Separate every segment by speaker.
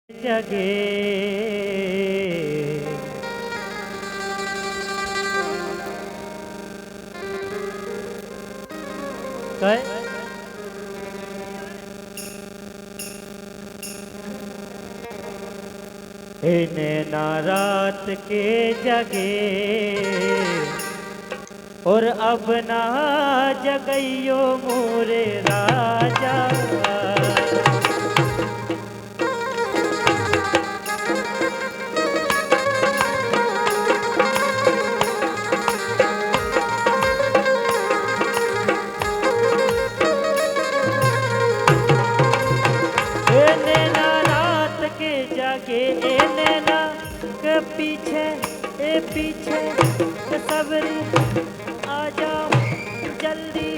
Speaker 1: जगे कहे नैना रात के जगे और अब ना जगइयो मोरे राजा। नैना रात के जागे नैना के पीछे पीछे सबरी आ जाओ जल्दी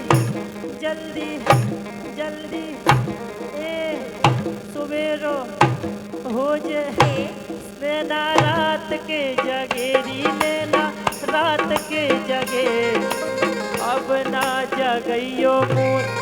Speaker 1: जल्दी जल्दी सुबेरो हो जाए। नैना रात के जगेरी नैना रात के जगे अब ना जगइयो मोर।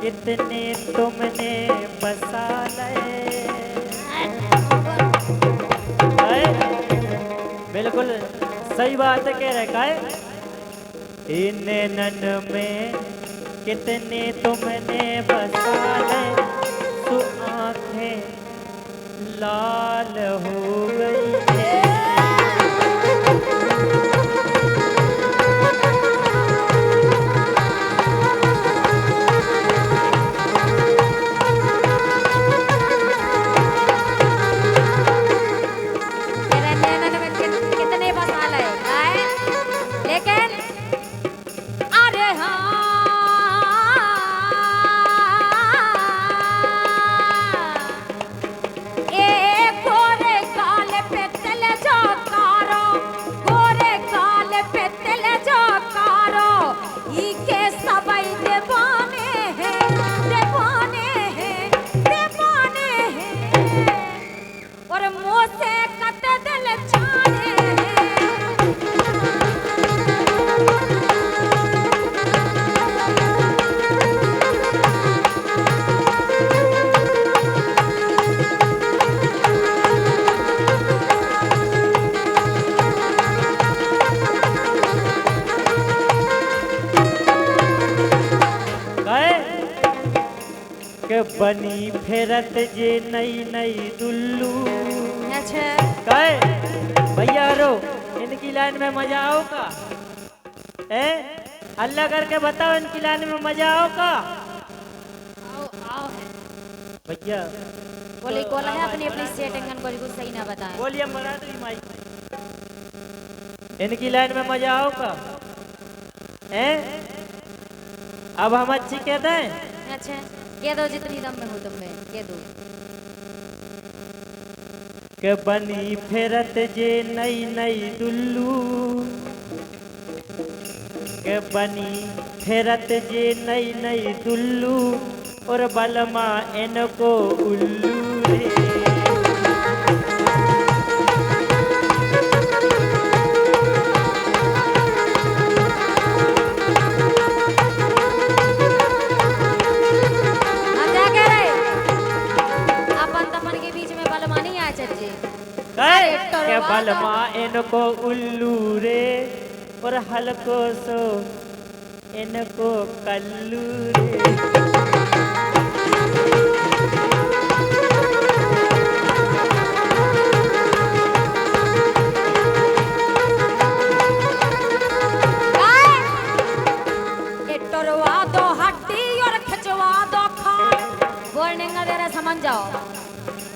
Speaker 1: कितने तुमने बसा बिल्कुल सही बात है कह रहे का इन नैनन में कितने तुमने बसा तो आंखें लाल हो गई है। बनी फेरत जे नई नई दुल्लू।
Speaker 2: अच्छा
Speaker 1: कहे भैया रो इनकी लाइन में मजा आओ का अल्लाह करके बताओ इनकी लाइन में मजा आओ का।
Speaker 2: आओ आओ
Speaker 1: भैया
Speaker 2: बोले कौन है अपनी अपनी सेटिंग को कुछ सही ना बताएं।
Speaker 1: बोलिए मराठी माई इनकी लाइन में मजा आओ का अब हम अच्छी कहते हैं।
Speaker 2: अच्छा कह दो जितनी दम में हो तुम में कह दो
Speaker 1: के बनी फेरत जे नई नई दुल्लू के बनी फेरत जे नई नई दुल्लू और बलमा इनको उल्लू रे। के बलमा इनको उल्लू रे और हल्को सो इनको कल्लू रे।
Speaker 2: समझ जाओ,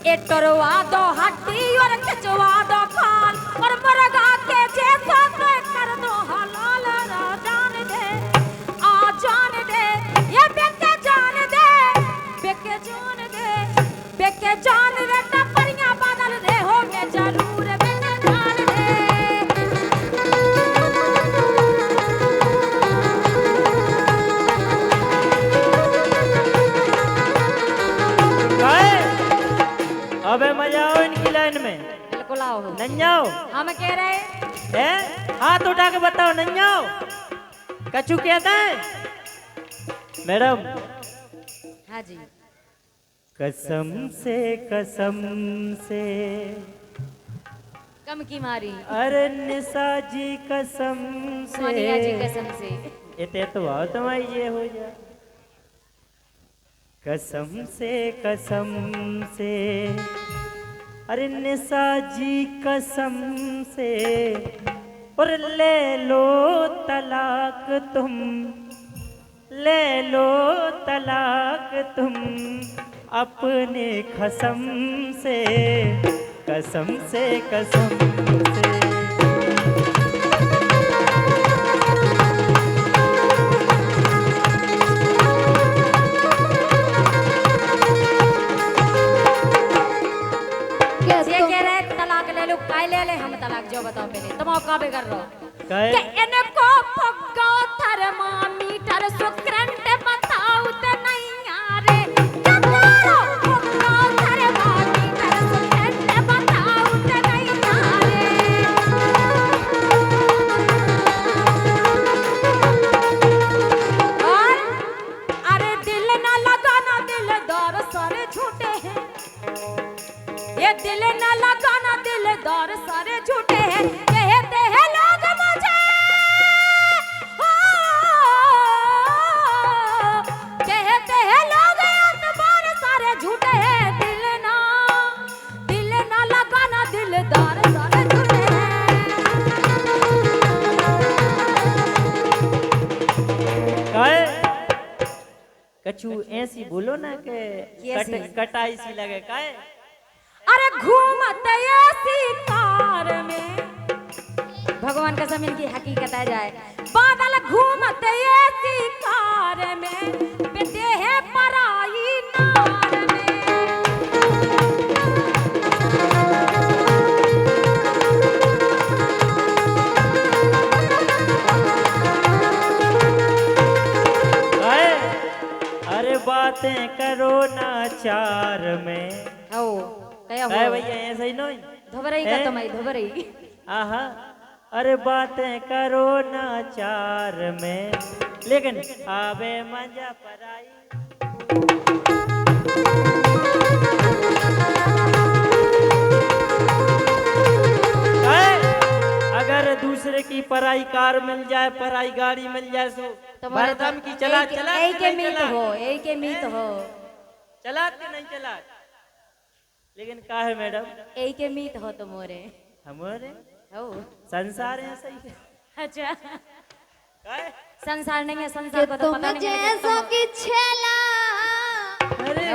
Speaker 2: ए टरवा दो हड्डी और खिंचवा दो खाल और मुर्गा के जैसा तो कर दो हलाल रा जान दे आ जान दे ये बेके जान दे बेके जान दे बेके जान दे टपरियां बदल दे हो मैं जरूर बेके जान दे।
Speaker 1: अबे मजा आओ इनकी लाइन में।
Speaker 2: बिल्कुल आओ।
Speaker 1: नहीं आओ।
Speaker 2: हम कह रहे
Speaker 1: हैं हाथ उठा के बताओ नहीं आओ। कछु कहता है मैडम।
Speaker 2: हाँ जी।
Speaker 1: कसम से
Speaker 2: कम की मारी।
Speaker 1: अरे निशा जी कसम से।
Speaker 2: सोनिया जी कसम से।
Speaker 1: ये तो आओ तुम्हारी ये हो जाए। कसम से अरे निशा जी कसम से और ले लो तलाक तुम, ले लो तलाक तुम अपने कसम से, कसम से कसम से।
Speaker 2: ले हम तलाक जो बताओ पहले तुम का भी कर रहे हो
Speaker 1: कि
Speaker 2: इनको पक्का थर्मामीटर सुकरंट बताओ तो नहीं यारे करो पक्का थर्मामीटर सुकरंट बताओ तो नहीं यारे। और अरे दिल ना लगाना दिलदार सारे झूठे हैं, ये दिल ना लगाना दिलदार सारे झूठे हैं, कहते हैं लोग मुझे कहते हैं लोग एतबार सारे झूठे हैं, दिल ना लगाना दिलदार सारे झूठे
Speaker 1: हैं। कछु ऐसी बोलो ना के कटाई सी लगे काहे।
Speaker 2: अरे घूमते ऐसी कार में भगवान का जमीन की हकीकत आ जाए, बादल घूमते ऐसी कार में बिते हैं पराई नार में।
Speaker 1: अरे बातें करो ना चार में।
Speaker 2: क्या हुआ
Speaker 1: भैया ऐसा ही नहीं
Speaker 2: धोबरई का तुम्हारी धोबरई।
Speaker 1: आहा अरे बातें करो ना चार में लेकिन आवे मजा पराई। अगर दूसरे की पराई कार मिल जाए पराई गाड़ी मिल जाए तो भरदम की चला चला
Speaker 2: एक मीत हो
Speaker 1: चलाते नहीं चला। लेकिन का है मैडम
Speaker 2: एक मीत हो तो मोरे
Speaker 1: हमारे
Speaker 2: हो
Speaker 1: संसार है सही।
Speaker 2: अच्छा संसार नहीं है, संसार को तो पता नहीं है
Speaker 3: कि छेला।
Speaker 1: अरे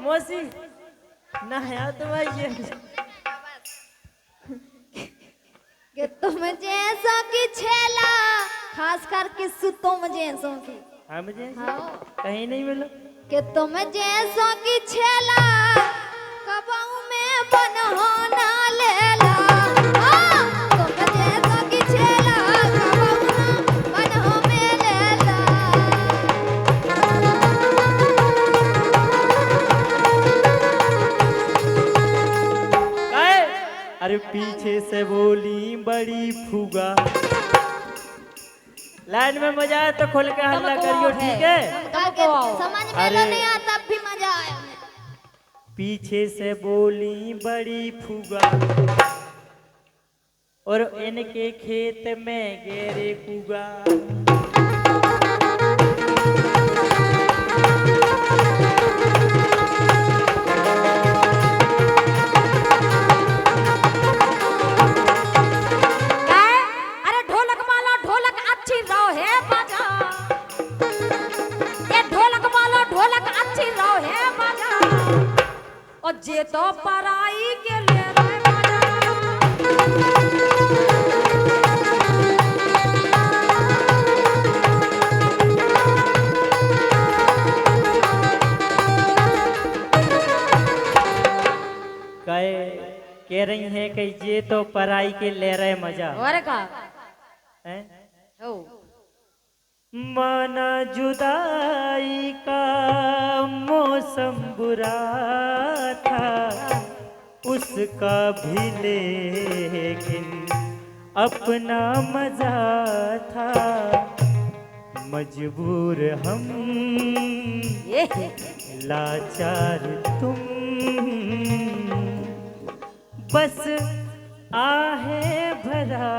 Speaker 1: मौसी ना है तुम्हारी
Speaker 3: कि तुम जैसा कि छेला खास करके तुम जैसों की।
Speaker 1: हाँ मुझे
Speaker 3: हाँ
Speaker 1: कहीं नहीं मिलो
Speaker 3: कि तुम जैसा कि छेला कबाऊ में बनहोना लेला। हाँ तुम जैसा कि छेला कबाऊ में बनहो में लेला।
Speaker 1: अरे पीछे से बोली बड़ी फूगा। लाइन में मजा आया तो खोल के हल्ला करियो ठीक है।
Speaker 3: समझ में नहीं आता भी मजा आया।
Speaker 1: पीछे से बोली बड़ी फूगा और इनके खेत में गेरे कुगा।
Speaker 2: और जे तो पराई के ले रे मजा।
Speaker 1: कह रही हैं कि ये तो पराई के ले रहे मजा
Speaker 2: और का
Speaker 1: है।
Speaker 2: हो
Speaker 1: माना जुदाई का मौसम बुरा था उसका भी लेकिन अपना मजा था। मजबूर हम
Speaker 2: ये
Speaker 1: लाचार तुम बस आहें भरा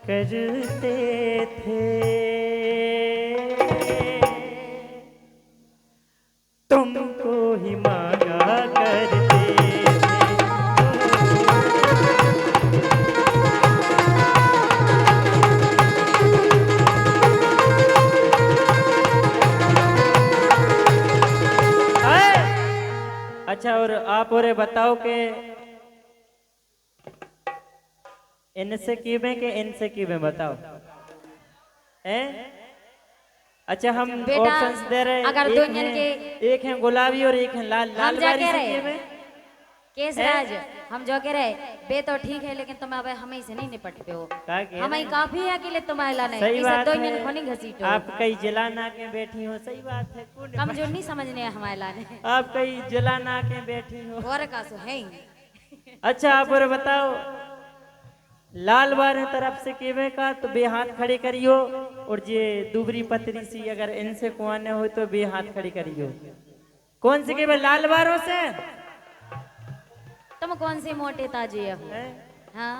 Speaker 1: करते थे। तुमको ही मांगा करते थे। अच्छा और आप और बताओ के इनसे की में के इनसे की में बताओ हैं। अच्छा हम
Speaker 2: बेटा,
Speaker 1: ऑप्शंस दे रहे हैं।
Speaker 2: अगर
Speaker 1: एक
Speaker 2: दो
Speaker 1: हैं-
Speaker 2: जन के-
Speaker 1: एक है गुलाबी और एक है लाल। लाल
Speaker 2: हम जाके
Speaker 1: बारी से
Speaker 2: रहे
Speaker 1: की में
Speaker 2: केसराज हम जो कह रहे बे तो ठीक है लेकिन तुम अब हमें से नहीं निपट पे हो।
Speaker 1: का के
Speaker 2: हमें काफी है कि ले तुम आइला नहीं
Speaker 1: सही
Speaker 2: इसे
Speaker 1: बात
Speaker 2: दो
Speaker 1: है।
Speaker 2: जन खोनी घसीटो
Speaker 1: आप कई जिला ना के बैठी हो। सही बात है।
Speaker 2: कमजोर नहीं समझने हमारे लाने
Speaker 1: आप कई जिला ना के बैठी हो।
Speaker 2: और का सो है
Speaker 1: अच्छा आप और बताओ लाल बार तरफ से केवे का तो बे हाथ खड़े करियो और ये दूबरी पतरी सी अगर इनसे कुआने हो तो बे हाथ खड़ी करियो। कौन से केवे लाल बारों से
Speaker 2: तुम कौन से मोटे ताजे हो
Speaker 1: हैं?
Speaker 2: हाँ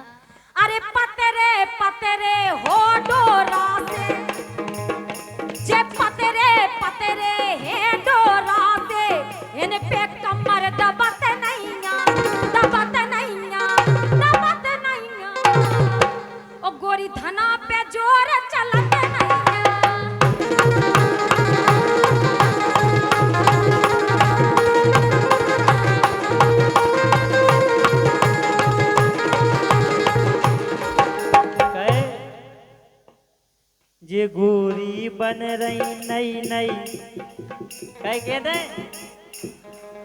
Speaker 2: अरे पतरे हो डोरा से जे पतरे है डोरा से इन पे कमर दबत नहीं ओ गोरी धना पे जोर चलत नहीं
Speaker 1: कहे जे गोरी बन रही नई नई कहे कहते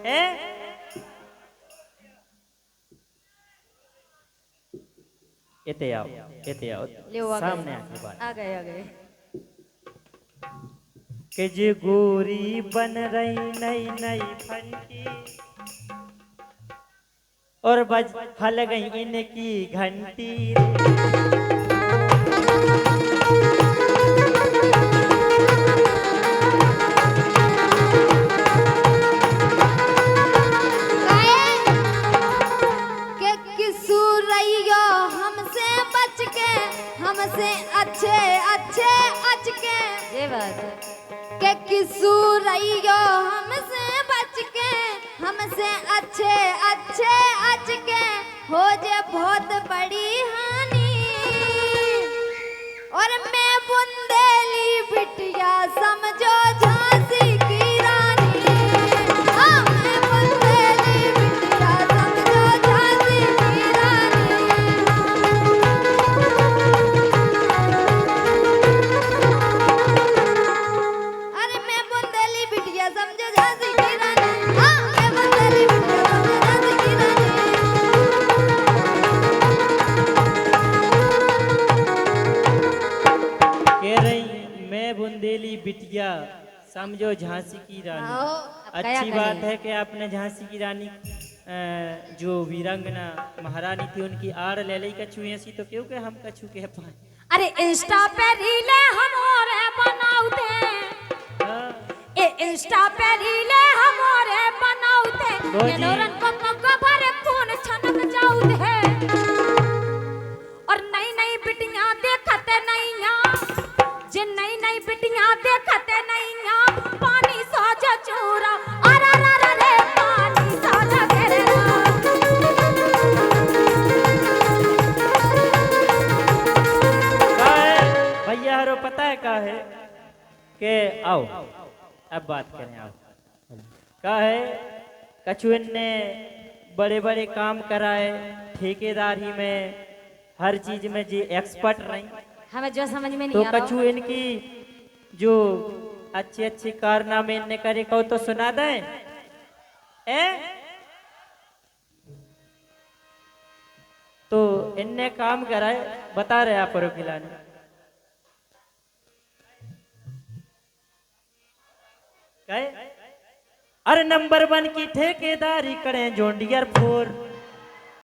Speaker 1: हैं इते आओ
Speaker 2: ले वो
Speaker 1: सामने आके बात
Speaker 2: आ गए
Speaker 1: के जे गोरी बन रही नई नई फंकी और बज हल गई इनकी घंटी
Speaker 3: के किसूर रहियो हमसे बच के हमसे अच्छे अच्छे अच के
Speaker 2: ये बात है
Speaker 3: के किसूर रहियो हमसे बच के हमसे अच्छे अच्छे अच के हो जे बहुत बड़ी हानि और मैं बुंदेली बिटिया समझो झांसी की रानी। हाँ, मैं बुंदेली बिटिया समझो झांसी की रानी। अरे मैं बुंदेली बिटिया समझो झांसी की रानी। हाँ, मैं बुंदेली बिटिया समझो झांसी की रानी।
Speaker 1: कह रही मैं बुंदेली बिटिया समझो झांसी की रानी।
Speaker 3: आओ,
Speaker 2: अब क्या
Speaker 1: अच्छी
Speaker 2: करें?
Speaker 1: बात है कि आपने झांसी की रानी जो वीरांगना महारानी थी उनकी आड़ ले ली कछू ऐसी तो क्यों के हम कछू के पाए।
Speaker 2: अरे इंस्टा पे रीले हम और बनाउते
Speaker 1: हाँ,
Speaker 2: ए इंस्टा पे रीले हम और बनाउते
Speaker 1: गोजी।
Speaker 2: ये नौरन को मग्गा भरे कौन छनक जाउते और नई नई बिटियां देखते नहीं जे नई नई बिटियां देखते नहीं पानी साजा चूरा अरे अरे रे पानी साजा घेरे
Speaker 1: का है भैया हरो पता है का है कि आओ अब बात करें। आओ का है कछु इनने बड़े बड़े काम कराए, ठेकेदारी में हर चीज में जी एक्सपर्ट रही।
Speaker 2: हमें जो समझ में
Speaker 1: तो
Speaker 2: नहीं आ रहा
Speaker 1: कछु इनकी जो अच्छे अच्छे कारनामे इनने करे कहो तो सुना दे। ए? तो इनने काम कराए, बता रहे आप खिलाने। अरे नंबर 1 की ठेकेदारी करें जोंडियर 4,